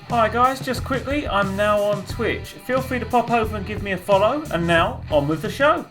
Hi guys, just quickly, I'm now on Twitch. Feel free to pop over and give me a follow, and now, on with the show!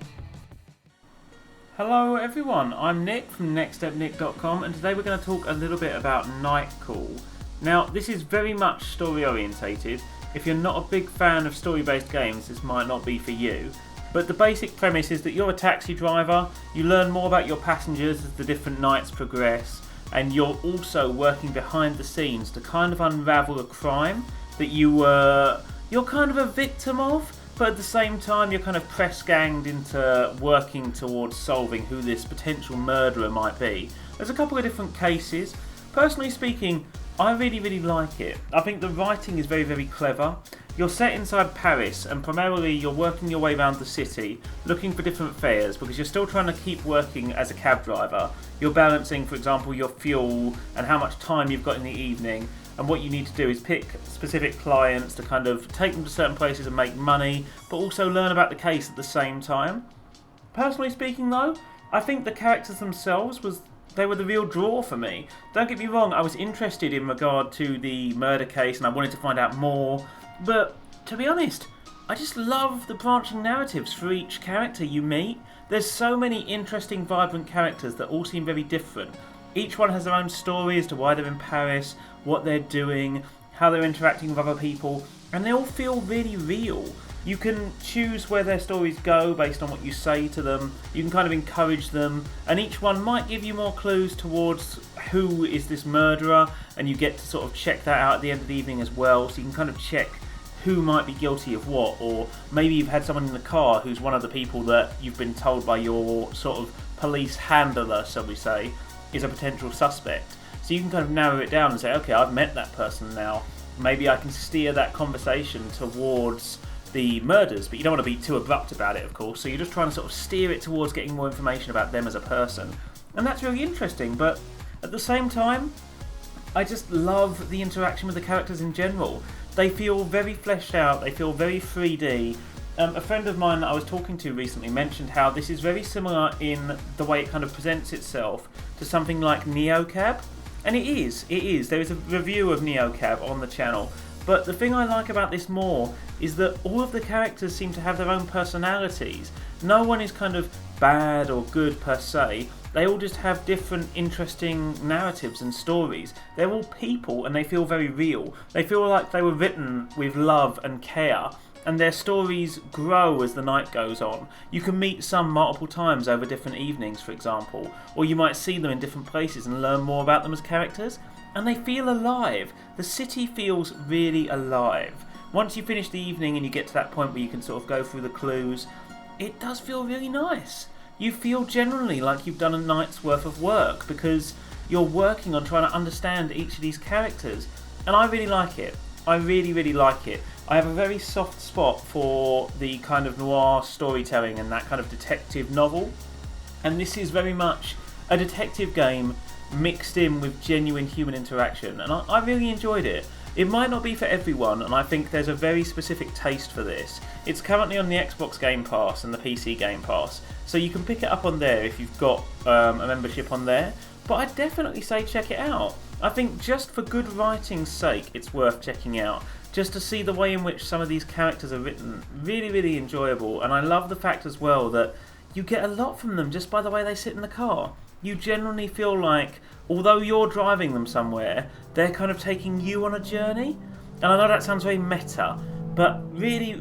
Hello everyone, I'm Nick from nextstepnick.com, and today we're going to talk a little bit about Nightcall. Now, this is very much story orientated. If you're not a big fan of story-based games, this might not be for you. But the basic premise is that you're a taxi driver, you learn more about your passengers as the different nights progress, and you're also working behind the scenes to kind of unravel a crime that you're kind of a victim of, but at the same time you're kind of press-ganged into working towards solving who this potential murderer might be. There's a couple of different cases. Personally speaking, I really like it. I think the writing is very clever. You're set inside Paris, and primarily you're working your way around the city, looking for different fares, because you're still trying to keep working as a cab driver. You're balancing, for example, your fuel and how much time you've got in the evening, and what you need to do is pick specific clients to kind of take them to certain places and make money, but also learn about the case at the same time. Personally speaking though, I think the characters themselves they were the real draw for me. Don't get me wrong, I was interested in regard to the murder case and I wanted to find out more, but to be honest, I just love the branching narratives for each character you meet. There's so many interesting, vibrant characters that all seem very different. Each one has their own story as to why they're in Paris, what they're doing, how they're interacting with other people, and they all feel really real. You can choose where their stories go based on what you say to them. You can kind of encourage them, and each one might give you more clues towards who is this murderer, and you get to sort of check that out at the end of the evening as well, so you can kind of check who might be guilty of what, or maybe you've had someone in the car who's one of the people that you've been told by your sort of police handler, shall we say, is a potential suspect. So you can kind of narrow it down and say, okay, I've met that person now. Maybe I can steer that conversation towards the murders, but you don't want to be too abrupt about it, of course, so you're just trying to sort of steer it towards getting more information about them as a person. And that's really interesting, but at the same time, I just love the interaction with the characters in general. They feel very fleshed out, they feel very 3D. A friend of mine that I was talking to recently mentioned how this is very similar in the way it kind of presents itself to something like Neocab. And it is. There is a review of Neocab on the channel. But the thing I like about this more is that all of the characters seem to have their own personalities. No one is kind of bad or good per se. They all just have different interesting narratives and stories. They're all people and they feel very real. They feel like they were written with love and care, and their stories grow as the night goes on. You can meet some multiple times over different evenings, for example, or you might see them in different places and learn more about them as characters. And they feel alive. The city feels really alive. Once you finish the evening and you get to that point where you can sort of go through the clues, it does feel really nice. You feel generally like you've done a night's worth of work because you're working on trying to understand each of these characters. And I really like it. I really like it. I have a very soft spot for the kind of noir storytelling and that kind of detective novel. And this is very much a detective game mixed in with genuine human interaction, and I really enjoyed it. It might not be for everyone, and I think there's a very specific taste for this. It's currently on the Xbox Game Pass and the PC Game Pass, so you can pick it up on there if you've got a membership on there, but I'd definitely say check it out. I think just for good writing's sake, it's worth checking out. Just to see the way in which some of these characters are written, really enjoyable, and I love the fact as well that you get a lot from them just by the way they sit in the car. You genuinely feel like, although you're driving them somewhere, they're kind of taking you on a journey. And I know that sounds very meta, but really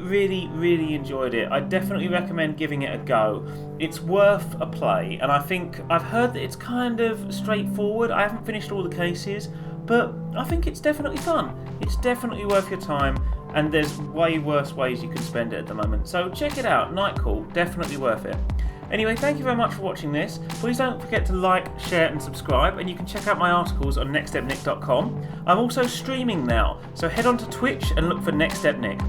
enjoyed it. I definitely recommend giving it a go. It's worth a play, and I think I've heard that it's kind of straightforward. I haven't finished all the cases, but I think it's definitely fun. It's definitely worth your time, and there's way worse ways you can spend it at the moment. So check it out, Nightcall, definitely worth it. Anyway, thank you very much for watching this. Please don't forget to like, share and subscribe, and you can check out my articles on nextstepnick.com. I'm also streaming now, so head on to Twitch and look for Next Step Nick.